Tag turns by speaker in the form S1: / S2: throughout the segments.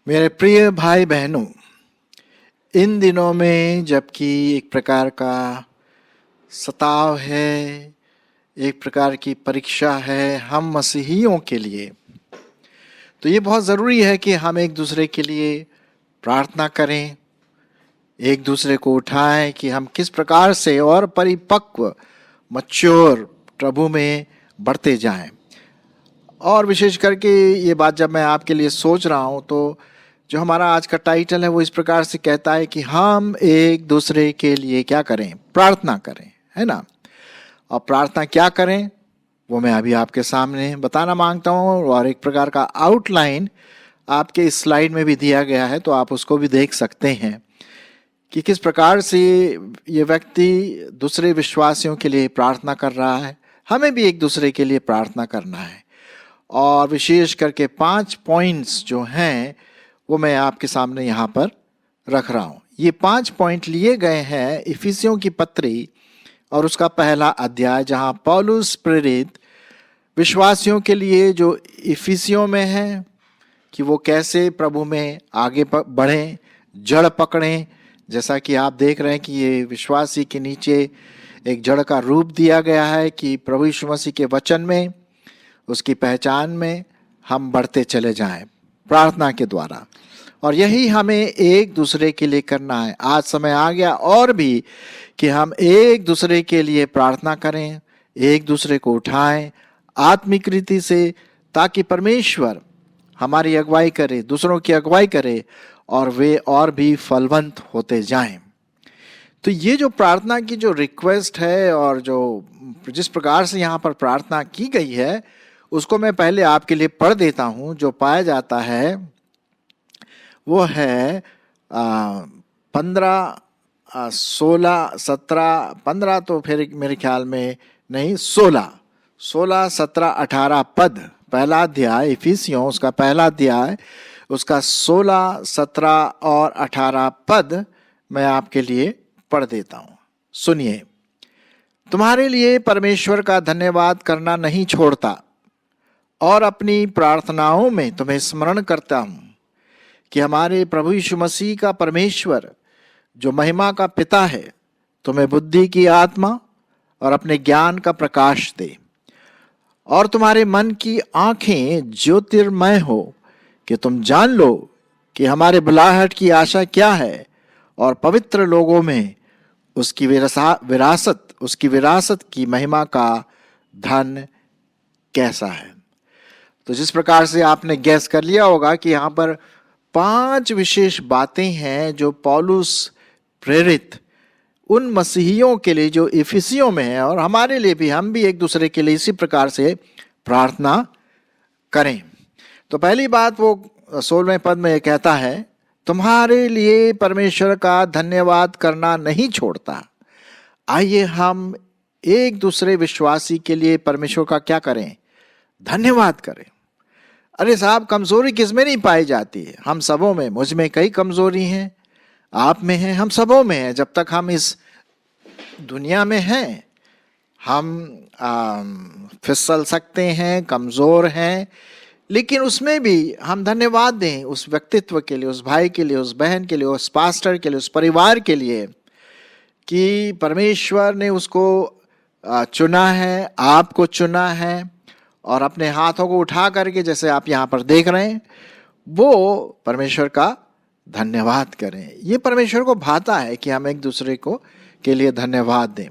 S1: मेरे प्रिय भाई बहनों, इन दिनों में जबकि एक प्रकार का सताव है, एक प्रकार की परीक्षा है हम मसीहियों के लिए, तो ये बहुत ज़रूरी है कि हम एक दूसरे के लिए प्रार्थना करें, एक दूसरे को उठाएं कि हम किस प्रकार से और परिपक्व मैच्योर प्रभु में बढ़ते जाएं। और विशेष करके ये बात जब मैं आपके लिए सोच रहा हूँ तो जो हमारा आज का टाइटल है वो इस प्रकार से कहता है कि हम एक दूसरे के लिए क्या करें, प्रार्थना करें, है ना। और प्रार्थना क्या करें वो मैं अभी आपके सामने बताना मांगता हूँ, और एक प्रकार का आउटलाइन आपके इस स्लाइड में भी दिया गया है, तो आप उसको भी देख सकते हैं कि किस प्रकार से ये व्यक्ति दूसरे विश्वासियों के लिए प्रार्थना कर रहा है। हमें भी एक दूसरे के लिए प्रार्थना करना है, और विशेष करके 5 पॉइंट्स जो हैं वो मैं आपके सामने यहाँ पर रख रहा हूँ। ये 5 पॉइंट लिए गए हैं इफिसियों की पत्री और उसका पहला अध्याय, जहाँ पौलुस प्रेरित विश्वासियों के लिए जो इफिसियों में है कि वो कैसे प्रभु में आगे बढ़ें, जड़ पकड़ें। जैसा कि आप देख रहे हैं कि ये विश्वासी के नीचे एक जड़ का रूप दिया गया है कि प्रभु यीशु मसीह के वचन में, उसकी पहचान में हम बढ़ते चले जाएं प्रार्थना के द्वारा। और यही हमें एक दूसरे के लिए करना है। आज समय आ गया और भी कि हम एक दूसरे के लिए प्रार्थना करें, एक दूसरे को उठाएं आत्मिक रीति से, ताकि परमेश्वर हमारी अगुवाई करे, दूसरों की अगुवाई करे और वे और भी फलवंत होते जाएं। तो ये जो प्रार्थना की जो रिक्वेस्ट है और जो जिस प्रकार से यहाँ पर प्रार्थना की गई है उसको मैं पहले आपके लिए पढ़ देता हूँ। जो पाया जाता है वो है 15, 16, 17, 15 तो फिर मेरे ख्याल में नहीं, 16, 17, 18 पद, पहला अध्याय इफिसियों उसका पहला अध्याय उसका 16, 17 और 18 पद मैं आपके लिए पढ़ देता हूँ। सुनिए। तुम्हारे लिए परमेश्वर का धन्यवाद करना नहीं छोड़ता और अपनी प्रार्थनाओं में तुम्हें स्मरण करता हूँ कि हमारे प्रभु यीशु मसीह का परमेश्वर जो महिमा का पिता है तुम्हें बुद्धि की आत्मा और अपने ज्ञान का प्रकाश दे, और तुम्हारे मन की आंखें ज्योतिर्मय हो कि तुम जान लो कि हमारे बुलाहट की आशा क्या है और पवित्र लोगों में उसकी विरासत की महिमा का धन कैसा है। तो जिस प्रकार से आपने गैस कर लिया होगा कि यहाँ पर 5 विशेष बातें हैं जो पौलुस प्रेरित उन मसीहियों के लिए जो इफिसियों में है, और हमारे लिए भी, हम भी एक दूसरे के लिए इसी प्रकार से प्रार्थना करें। तो पहली बात वो 16वें पद में ये कहता है, तुम्हारे लिए परमेश्वर का धन्यवाद करना नहीं छोड़ता। आइए हम एक दूसरे विश्वासी के लिए परमेश्वर का क्या करें, धन्यवाद करें। अरे साहब, कमजोरी किसमें नहीं पाई जाती है? हम सबों में, मुझ में कई कमजोरी हैं, आप में है, हम सबों में है। जब तक हम इस दुनिया में हैं हम फिसल सकते हैं, कमजोर हैं, लेकिन उसमें भी हम धन्यवाद दें उस व्यक्तित्व के लिए, उस भाई के लिए, उस बहन के लिए, उस पास्टर के लिए, उस परिवार के लिए कि परमेश्वर ने उसको चुना है, आपको चुना है, और अपने हाथों को उठा करके जैसे आप यहाँ पर देख रहे हैं वो परमेश्वर का धन्यवाद करें। ये परमेश्वर को भाता है कि हम एक दूसरे को के लिए धन्यवाद दें।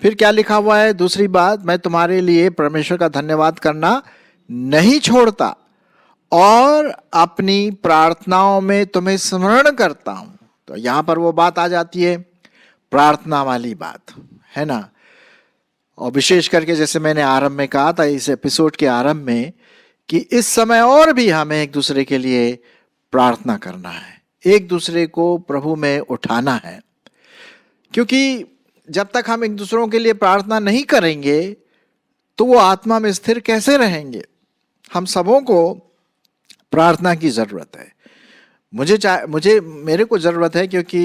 S1: फिर क्या लिखा हुआ है दूसरी बात, मैं तुम्हारे लिए परमेश्वर का धन्यवाद करना नहीं छोड़ता और अपनी प्रार्थनाओं में तुम्हें स्मरण करता हूं। तो यहाँ पर वो बात आ जाती है, प्रार्थना वाली बात, है ना। और विशेष करके जैसे मैंने आरंभ में कहा था, इस एपिसोड के आरंभ में, कि इस समय और भी हमें एक दूसरे के लिए प्रार्थना करना है, एक दूसरे को प्रभु में उठाना है। क्योंकि जब तक हम एक दूसरों के लिए प्रार्थना नहीं करेंगे तो वो आत्मा में स्थिर कैसे रहेंगे। हम सबों को प्रार्थना की जरूरत है। मेरे को जरूरत है, क्योंकि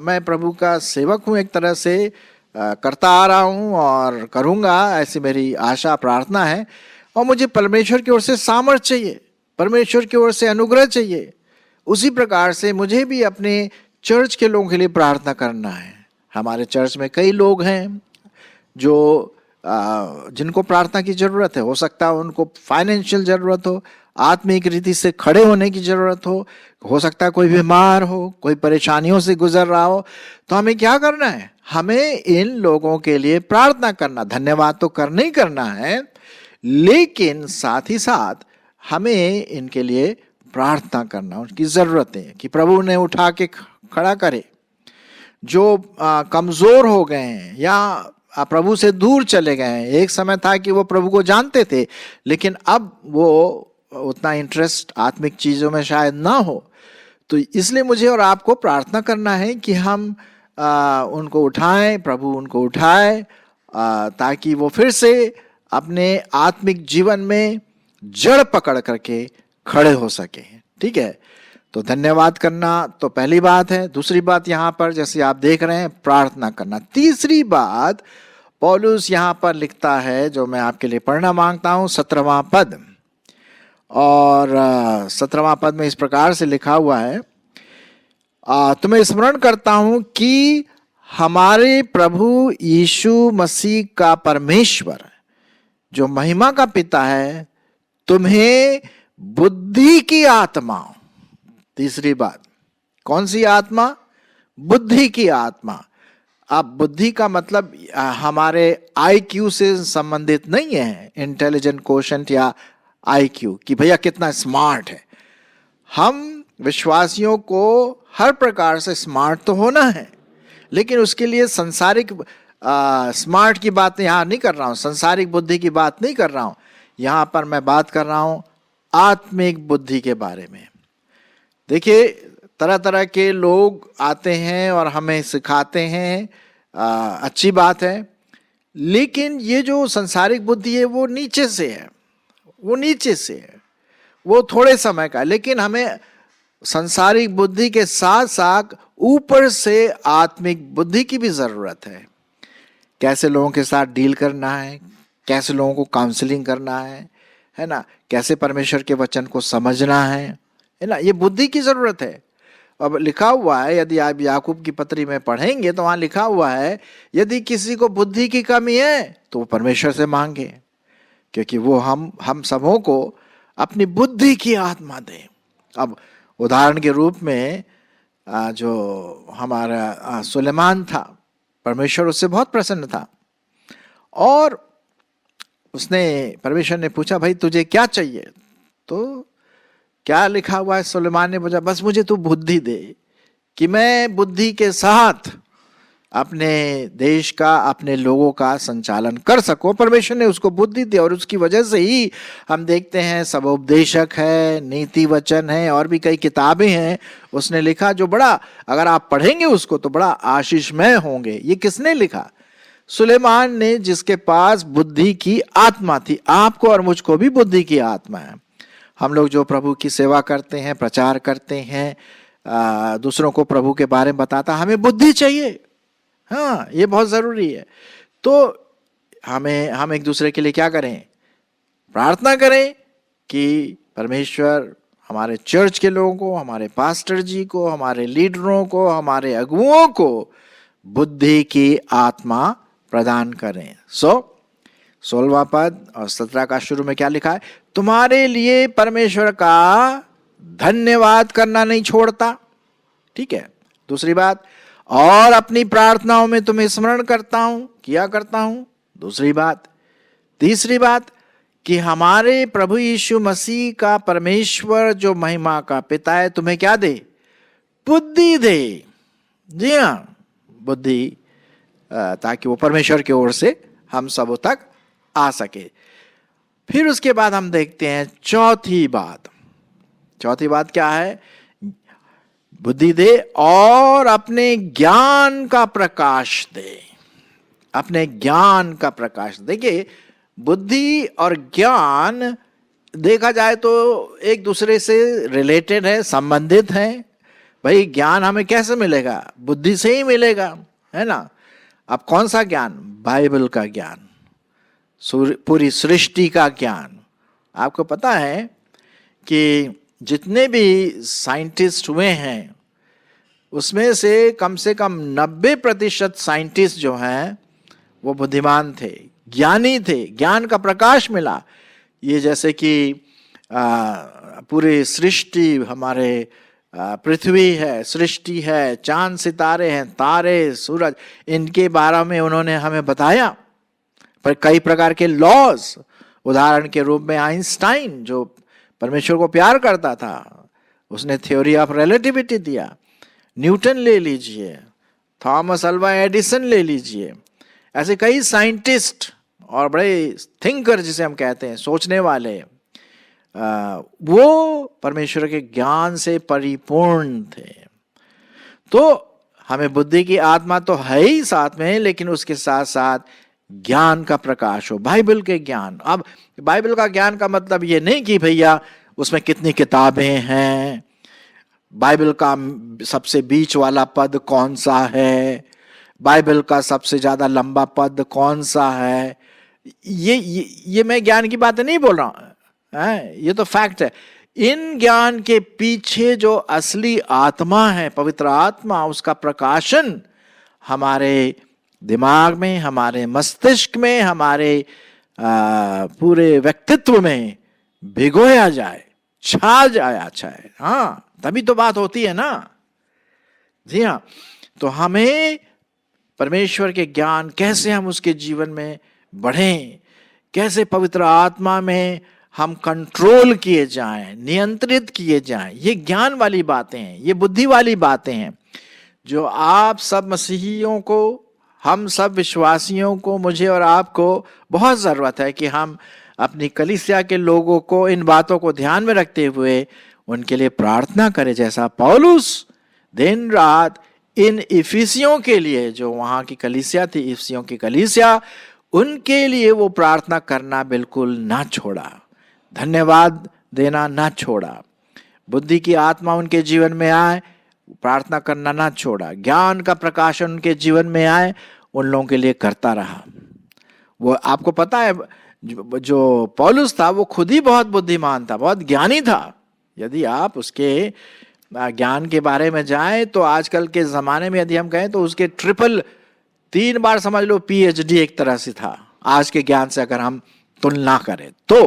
S1: मैं प्रभु का सेवक हूँ एक तरह से, करता आ रहा हूँ और करूँगा, ऐसी मेरी आशा प्रार्थना है। और मुझे परमेश्वर की ओर से सामर्थ्य चाहिए, परमेश्वर की ओर से अनुग्रह चाहिए। उसी प्रकार से मुझे भी अपने चर्च के लोगों के लिए प्रार्थना करना है। हमारे चर्च में कई लोग हैं जो जिनको प्रार्थना की जरूरत है। हो सकता है उनको फाइनेंशियल जरूरत हो, आत्मिक रीति से खड़े होने की जरूरत हो सकता है कोई बीमार हो, कोई परेशानियों से गुजर रहा हो। तो हमें क्या करना है? हमें इन लोगों के लिए प्रार्थना करना। धन्यवाद तो करना ही करना है, लेकिन साथ ही साथ हमें इनके लिए प्रार्थना करना, उनकी जरूरतें कि प्रभु ने उठा के खड़ा करे। जो कमजोर हो गए हैं या प्रभु से दूर चले गए हैं, एक समय था कि वो प्रभु को जानते थे, लेकिन अब वो उतना इंटरेस्ट आत्मिक चीजों में शायद ना हो। तो इसलिए मुझे और आपको प्रार्थना करना है कि हम उनको उठाएं, प्रभु उनको उठाए, ताकि वो फिर से अपने आत्मिक जीवन में जड़ पकड़ करके खड़े हो सके। ठीक है, तो धन्यवाद करना तो पहली बात है। दूसरी बात यहाँ पर जैसे आप देख रहे हैं, प्रार्थना करना। तीसरी बात पौलुस यहाँ पर लिखता है, जो मैं आपके लिए पढ़ना मांगता हूँ, 17वां पद। और 17वां पद में इस प्रकार से लिखा हुआ है, तुम्हें स्मरण करता हूं कि हमारे प्रभु यीशु मसीह का परमेश्वर जो महिमा का पिता है, तुम्हें बुद्धि की आत्मा। तीसरी बात, कौन सी आत्मा? बुद्धि की आत्मा। अब बुद्धि का मतलब हमारे IQ से संबंधित नहीं है, इंटेलिजेंट कोशेंट या IQ कि भैया कितना स्मार्ट है। हम विश्वासियों को हर प्रकार से स्मार्ट तो होना है, लेकिन उसके लिए संसारिक स्मार्ट की बात यहाँ नहीं कर रहा हूँ, संसारिक बुद्धि की बात नहीं कर रहा हूँ। यहाँ पर मैं बात कर रहा हूँ आत्मिक बुद्धि के बारे में। देखिए, तरह तरह के लोग आते हैं और हमें सिखाते हैं, अच्छी बात है, लेकिन ये जो संसारिक बुद्धि है वो नीचे से है, वो नीचे से है, वो थोड़े समय का। लेकिन हमें संसारिक बुद्धि के साथ साथ ऊपर से आत्मिक बुद्धि की भी जरूरत है। कैसे लोगों के साथ डील करना है, कैसे लोगों को काउंसलिंग करना है ना, कैसे परमेश्वर के वचन को समझना है ना, ये बुद्धि की जरूरत है। अब लिखा हुआ है, यदि आप याकूब की पत्री में पढ़ेंगे तो वहां लिखा हुआ है, यदि किसी को बुद्धि की कमी है तो वो परमेश्वर से मांगे, क्योंकि वो हम सबों को अपनी बुद्धि की आत्मा दे। अब उदाहरण के रूप में जो हमारा सुलेमान था, परमेश्वर उससे बहुत प्रसन्न था और परमेश्वर ने पूछा, भाई तुझे क्या चाहिए? तो क्या लिखा हुआ है? सुलेमान ने पूछा, बस मुझे तू बुद्धि दे कि मैं बुद्धि के साथ अपने देश का, अपने लोगों का संचालन कर सकूं। परमेश्वर ने उसको बुद्धि दी और उसकी वजह से ही हम देखते हैं सबोपदेशक है, नीति वचन है और भी कई किताबें हैं उसने लिखा, जो बड़ा, अगर आप पढ़ेंगे उसको तो बड़ा आशीषमय होंगे। ये किसने लिखा? सुलेमान ने, जिसके पास बुद्धि की आत्मा थी। आपको और मुझको भी बुद्धि की आत्मा है। हम लोग जो प्रभु की सेवा करते हैं, प्रचार करते हैं, दूसरों को प्रभु के बारे में बताता, हमें बुद्धि चाहिए। हाँ, ये बहुत जरूरी है। तो हम एक दूसरे के लिए क्या करें? प्रार्थना करें कि परमेश्वर हमारे चर्च के लोगों को, हमारे पास्टर जी को, हमारे लीडरों को, हमारे अगुओं को बुद्धि की आत्मा प्रदान करें। 16वां पद और 17 का शुरू में क्या लिखा है? तुम्हारे लिए परमेश्वर का धन्यवाद करना नहीं छोड़ता। ठीक है। दूसरी बात, और अपनी प्रार्थनाओं में तुम्हें स्मरण करता हूं, किया करता हूं। दूसरी बात। तीसरी बात कि हमारे प्रभु यीशु मसीह का परमेश्वर जो महिमा का पिता है, तुम्हें क्या दे? बुद्धि दे। जी हाँ, बुद्धि, ताकि वो परमेश्वर की ओर से हम सब तक आ सके। फिर उसके बाद हम देखते हैं चौथी बात। चौथी बात क्या है? बुद्धि दे और अपने ज्ञान का प्रकाश दे। अपने ज्ञान का प्रकाश। देखिए, बुद्धि और ज्ञान देखा जाए तो एक दूसरे से रिलेटेड है, संबंधित है। भाई ज्ञान हमें कैसे मिलेगा? बुद्धि से ही मिलेगा, है ना। अब कौन सा ज्ञान? बाइबल का ज्ञान, पूरी सृष्टि का ज्ञान। आपको पता है कि जितने भी साइंटिस्ट हुए हैं उसमें से कम 90% साइंटिस्ट जो हैं वो बुद्धिमान थे, ज्ञानी थे, ज्ञान का प्रकाश मिला। ये जैसे कि पूरी सृष्टि, हमारे पृथ्वी है, सृष्टि है, चांद सितारे हैं, तारे, सूरज, इनके बारे में उन्होंने हमें बताया। पर कई प्रकार के लॉज, उदाहरण के रूप में आइंस्टाइन जो परमेश्वर को प्यार करता था, उसने थ्योरी ऑफ रिलेटिविटी दिया। न्यूटन ले लीजिए, थॉमस अल्वा एडिसन ले लीजिए, ऐसे कई साइंटिस्ट और बड़े थिंकर जिसे हम कहते हैं, सोचने वाले, वो परमेश्वर के ज्ञान से परिपूर्ण थे। तो हमें बुद्धि की आत्मा तो है ही साथ में, लेकिन उसके साथ साथ ज्ञान का प्रकाश हो, बाइबल के ज्ञान। अब बाइबल का ज्ञान का मतलब ये नहीं कि भैया उसमें कितनी किताबें हैं, बाइबल का सबसे बीच वाला पद कौन सा है, बाइबल का सबसे ज्यादा लंबा पद कौन सा है। ये मैं ज्ञान की बातें नहीं बोल रहा हूं, ये तो फैक्ट है। इन ज्ञान के पीछे जो असली आत्मा है, पवित्र आत्मा, उसका प्रकाशन हमारे दिमाग में, हमारे मस्तिष्क में, हमारे पूरे व्यक्तित्व में भिगोया जाए, छा जाए, अच्छा है। हाँ, तभी तो बात होती है ना। जी हाँ, तो हमें परमेश्वर के ज्ञान, कैसे हम उसके जीवन में बढ़ें, कैसे पवित्र आत्मा में हम कंट्रोल किए जाएं, नियंत्रित किए जाएं, ये ज्ञान वाली बातें हैं, ये बुद्धि वाली बातें हैं जो आप सब मसीहियों को, हम सब विश्वासियों को, मुझे और आपको बहुत जरूरत है कि हम अपनी कलीसिया के लोगों को इन बातों को ध्यान में रखते हुए उनके लिए प्रार्थना करें, जैसा पौलुस दिन रात इन इफिसियों के लिए, जो वहां की कलीसिया थी, इफिसियों की कलीसिया, उनके लिए वो प्रार्थना करना बिल्कुल ना छोड़ा, धन्यवाद देना ना छोड़ा, बुद्धि की आत्मा उनके जीवन में आए, प्रार्थना करना ना छोड़ा, ज्ञान का प्रकाशन उनके जीवन में आए, उन लोगों के लिए करता रहा। वो आपको पता है, जो पौलुस था वो खुद ही बहुत बुद्धिमान था, बहुत ज्ञानी था। यदि आप उसके ज्ञान के बारे में जाएं तो आजकल के जमाने में यदि हम कहें तो उसके 3 बार समझ लो PhD एक तरह से था, आज के ज्ञान से अगर हम तुलना करें तो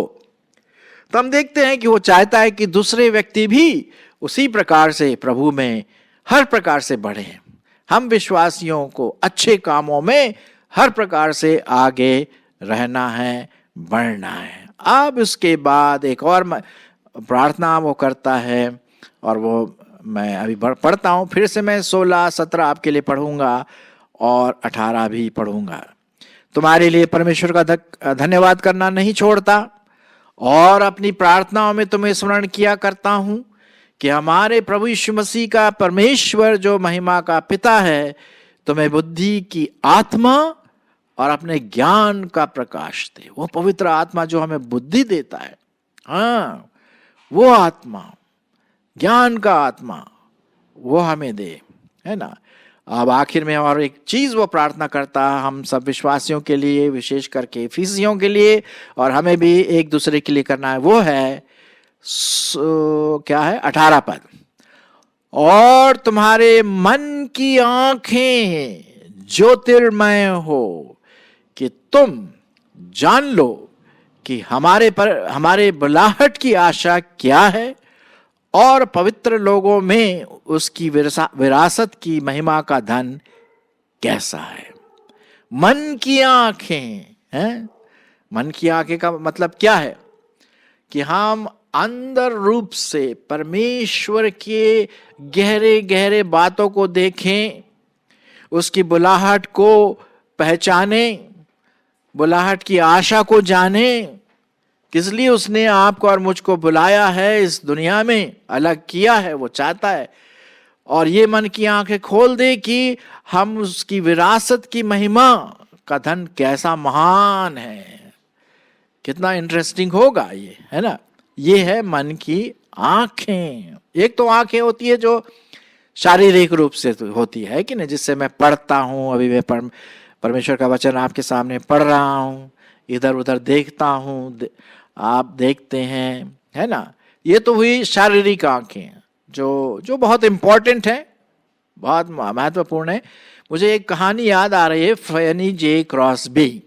S1: हम देखते हैं कि वो चाहता है कि दूसरे व्यक्ति भी उसी प्रकार से प्रभु में हर प्रकार से बढ़े। हम विश्वासियों को अच्छे कामों में हर प्रकार से आगे रहना है, बढ़ना है। अब उसके बाद एक और प्रार्थना वो करता है, और वो मैं अभी पढ़ता हूं, फिर से मैं 16, 17 आपके लिए पढ़ूंगा और 18 भी पढ़ूंगा। तुम्हारे लिए परमेश्वर का धन्यवाद करना नहीं छोड़ता, और अपनी प्रार्थनाओं में तुम्हें स्मरण किया करता हूं कि हमारे प्रभु यीशु मसीह का परमेश्वर जो महिमा का पिता है, तुम्हें बुद्धि की आत्मा और अपने ज्ञान का प्रकाश दे। वो पवित्र आत्मा जो हमें बुद्धि देता है, हाँ, वो आत्मा, ज्ञान का आत्मा, वो हमें दे, है ना। अब आखिर में और एक चीज वो प्रार्थना करता है हम सब विश्वासियों के लिए, विशेष करके इफिसियों के लिए, और हमें भी एक दूसरे के लिए करना है। वो है क्या है, 18 पद, और तुम्हारे मन की आंखें ज्योतिर्मय हो कि तुम जान लो कि हमारे बुलाहट की आशा क्या है, और पवित्र लोगों में उसकी विरासत की महिमा का धन कैसा है। मन की आंखें हैं। मन की आंखें का मतलब क्या है कि हम अंदर रूप से परमेश्वर के गहरे गहरे बातों को देखें, उसकी बुलाहट को पहचाने, बुलाहट की आशा को जाने, किस लिए उसने आपको और मुझको बुलाया है, इस दुनिया में अलग किया है, वो चाहता है। और ये मन की आंखें खोल दे कि हम उसकी विरासत की महिमा का धन कैसा महान है। कितना इंटरेस्टिंग होगा ये, है ना। ये है मन की आंखें। एक तो आंखें होती है जो शारीरिक रूप से होती है कि नहीं, जिससे मैं पढ़ता हूं, अभी मैं परमेश्वर का वचन आपके सामने पढ़ रहा हूँ, इधर उधर देखता हूँ, आप देखते हैं, है ना। ये तो हुई शारीरिक आंखें जो जो बहुत इंपॉर्टेंट है, बहुत महत्वपूर्ण है। मुझे एक कहानी याद आ रही है, फैनी जे क्रॉसबी।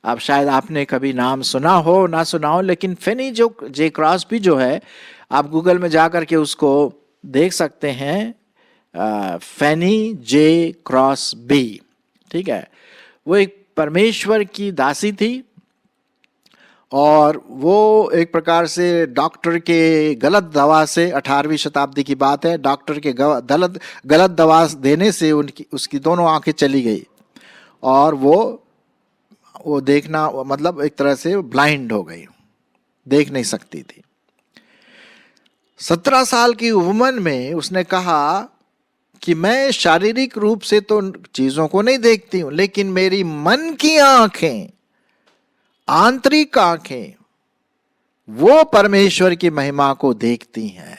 S1: अब शायद आपने कभी नाम सुना हो ना सुना हो, लेकिन फैनी जो जे क्रॉसबी जो है, आप गूगल में जा करके उसको देख सकते हैं, फैनी जे क्रॉसबी, ठीक है। वो एक परमेश्वर की दासी थी और वो एक प्रकार से डॉक्टर के गलत दवा से, 18वीं शताब्दी की बात है, डॉक्टर के गलत दवा देने से उसकी दोनों आंखें चली गई और वो देखना, मतलब एक तरह से ब्लाइंड हो गई, देख नहीं सकती थी। 17 साल की उम्र में उसने कहा कि मैं शारीरिक रूप से तो चीजों को नहीं देखती हूं, लेकिन मेरी मन की आंखें, आंतरिक आंखें, वो परमेश्वर की महिमा को देखती हैं।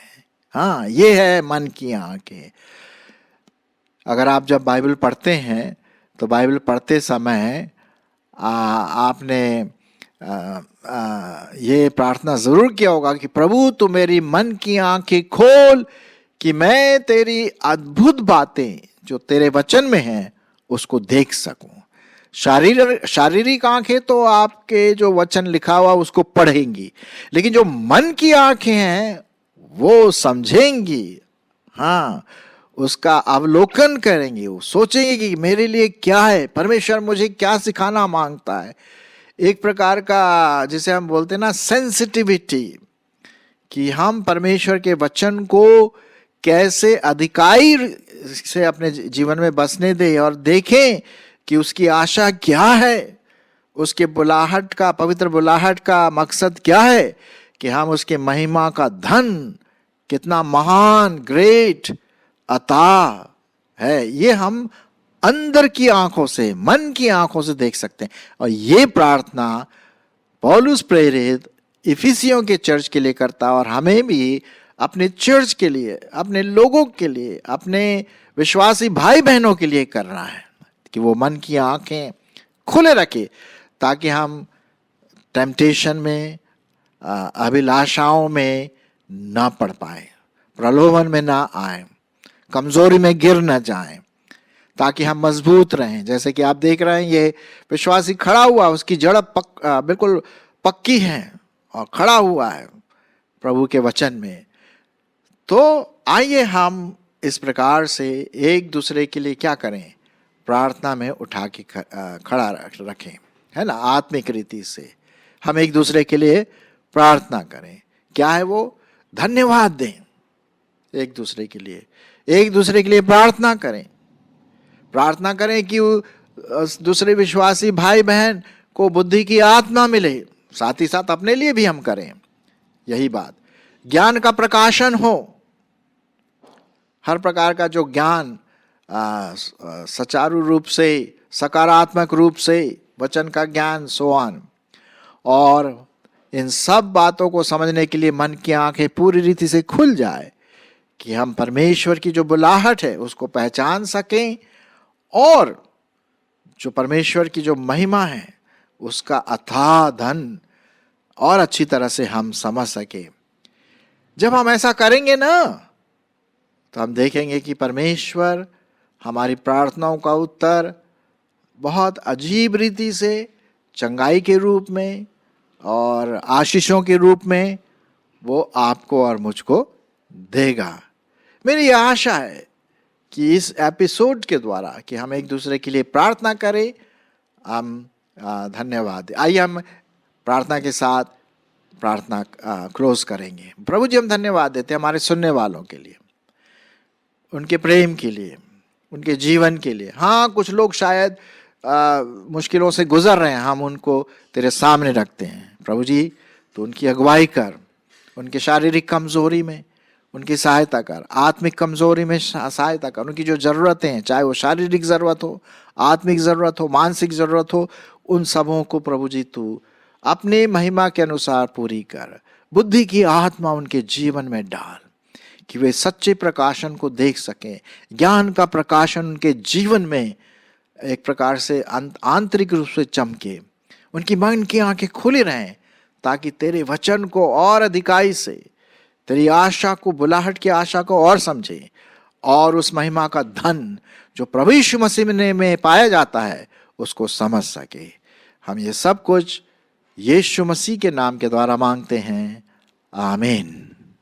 S1: हाँ, ये है मन की आंखें। अगर आप जब बाइबल पढ़ते हैं तो बाइबल पढ़ते समय आपने ये प्रार्थना जरूर किया होगा कि प्रभु तू मेरी मन की आंखें खोल कि मैं तेरी अद्भुत बातें जो तेरे वचन में हैं उसको देख सकूं। शारीरिक आंखें तो आपके जो वचन लिखा हुआ उसको पढ़ेंगी, लेकिन जो मन की आंखें हैं वो समझेंगी, हाँ, उसका अवलोकन करेंगे, वो सोचेंगे कि मेरे लिए क्या है, परमेश्वर मुझे क्या सिखाना मांगता है। एक प्रकार का जिसे हम बोलते हैं ना सेंसिटिविटी, कि हम परमेश्वर के वचन को कैसे अधिकाई से अपने जीवन में बसने दें और देखें कि उसकी आशा क्या है, उसके बुलाहट का, पवित्र बुलाहट का मकसद क्या है, कि हम उसके महिमा का धन कितना महान, ग्रेट, अता है, ये हम अंदर की आंखों से, मन की आंखों से देख सकते हैं। और ये प्रार्थना पौलुस प्रेरित इफिसियों के चर्च के लिए करता, और हमें भी अपने चर्च के लिए, अपने लोगों के लिए, अपने विश्वासी भाई बहनों के लिए कर रहा है कि वो मन की आंखें खुले रखे, ताकि हम टेम्पटेशन में, अभिलाषाओं में ना पड़ पाए, प्रलोभन में ना आए, कमजोरी में गिर न जाएं, ताकि हम मजबूत रहें। जैसे कि आप देख रहे हैं, ये विश्वासी खड़ा हुआ, उसकी जड़ बिल्कुल पक्की है और खड़ा हुआ है प्रभु के वचन में। तो आइए हम इस प्रकार से एक दूसरे के लिए क्या करें, प्रार्थना में उठा के खड़ा रखें, है ना। आत्मिक रीति से हम एक दूसरे के लिए प्रार्थना करें। क्या है वो? धन्यवाद दें एक दूसरे के लिए, एक दूसरे के लिए प्रार्थना करें। प्रार्थना करें कि दूसरे विश्वासी भाई बहन को बुद्धि की आत्मा मिले, साथ ही साथ अपने लिए भी हम करें यही बात। ज्ञान का प्रकाशन हो, हर प्रकार का जो ज्ञान सुचारू रूप से, सकारात्मक रूप से, वचन का ज्ञान, सोआन, और इन सब बातों को समझने के लिए मन की आंखें पूरी रीति से खुल जाए, कि हम परमेश्वर की जो बुलाहट है उसको पहचान सकें, और जो परमेश्वर की जो महिमा है उसका अथाह धन और अच्छी तरह से हम समझ सके। जब हम ऐसा करेंगे ना, तो हम देखेंगे कि परमेश्वर हमारी प्रार्थनाओं का उत्तर बहुत अजीब रीति से, चंगाई के रूप में और आशीषों के रूप में वो आपको और मुझको देगा। मेरी आशा है कि इस एपिसोड के द्वारा कि हम एक दूसरे के लिए प्रार्थना करें। हम धन्यवाद। आइए हम प्रार्थना के साथ प्रार्थना क्लोज करेंगे। प्रभु जी, हम धन्यवाद देते हैं हमारे सुनने वालों के लिए, उनके प्रेम के लिए, उनके जीवन के लिए। हाँ, कुछ लोग शायद मुश्किलों से गुजर रहे हैं, हम उनको तेरे सामने रखते हैं प्रभु जी। तो उनकी अगुवाई कर, उनके शारीरिक कमजोरी में उनकी सहायता कर, आत्मिक कमजोरी में सहायता कर, उनकी जो ज़रूरतें हैं, चाहे वो शारीरिक ज़रूरत हो, आत्मिक ज़रूरत हो, मानसिक ज़रूरत हो, उन सबों को प्रभु जी तू अपने महिमा के अनुसार पूरी कर। बुद्धि की आत्मा उनके जीवन में डाल कि वे सच्चे प्रकाशन को देख सकें, ज्ञान का प्रकाशन उनके जीवन में एक प्रकार से आंतरिक रूप से चमके, उनकी मन की आंखें खुली रहें, ताकि तेरे वचन को और अधिकाई से, तेरी आशा को, बुलाहट की आशा को और समझे, और उस महिमा का धन जो प्रभु यीशु मसीह में पाया जाता है उसको समझ सके। हम ये सब कुछ यीशु मसीह के नाम के द्वारा मांगते हैं, आमीन।